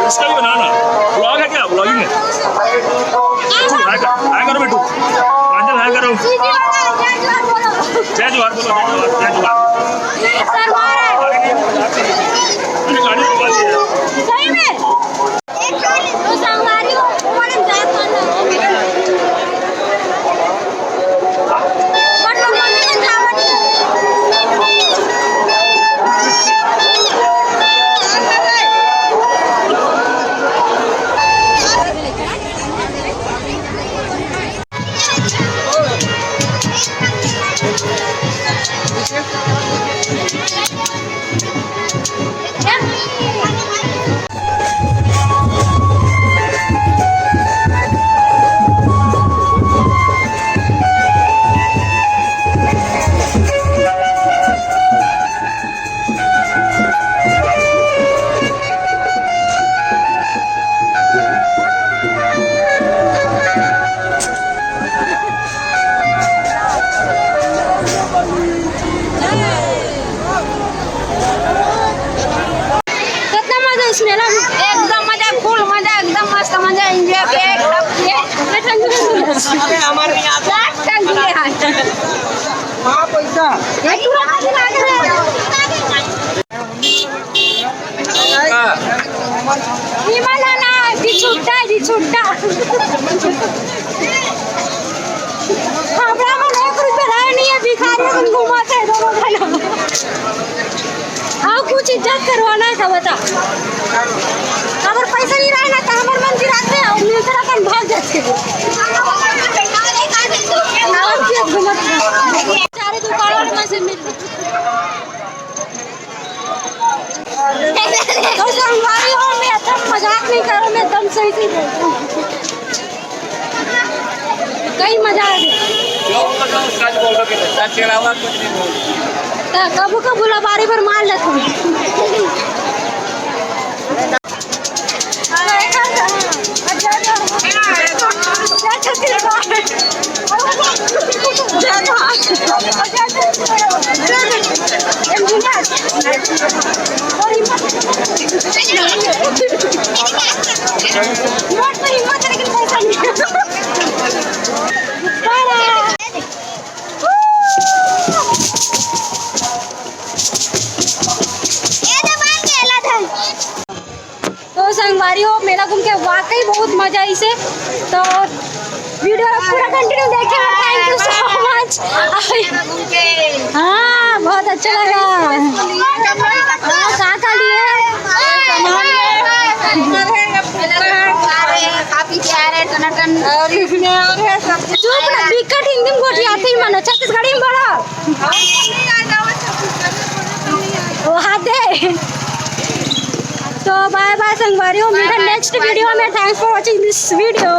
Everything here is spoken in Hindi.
इसका भी बनाना ब्लॉग है क्या ब्लॉगिंग है हाय करो बेटू प्रांजल हाय करो जय जोहार बोलो जय जोहार सही में तो संगवारी हो ऊपर जाए करना बट मम्मी ने खावत एकदम मजा फुल मजा एकदम मस्त मजा एंजॉय किया छुट्टा जी छुट्टा हमरा में 1 रुपया रहे नहीं है भिखारी बन घुमाते हैं दोनों भाई हाँ कुछ इज्जत करवाना था बता अगर पैसा नहीं रहा ना तो हमारे मन गिराते हैं और मिलते रहते भाग जाते सारे दुकानों में से मिल तो संगवारी हो मैं एकदम मजाक नहीं करो मैं एकदम सही से बोलती हूँ कई मजा आ गया कबू कबू लबारी पर मार लेते तो संगवारी हो मेला घूम के वाकई बहुत मजा आई से तो वीडियो पूरा कंटिन्यू देखे थैंक यू सो मच हाँ बहुत अच्छा लगा कहाँ लिए विकट हिंदी में गोटी आती ही मानो छत्तीसगढ़ी में बोलो वहाँ दे तो बाय बाय संगवारी हो मिलते नेक्स्ट वीडियो में thanks for watching this video.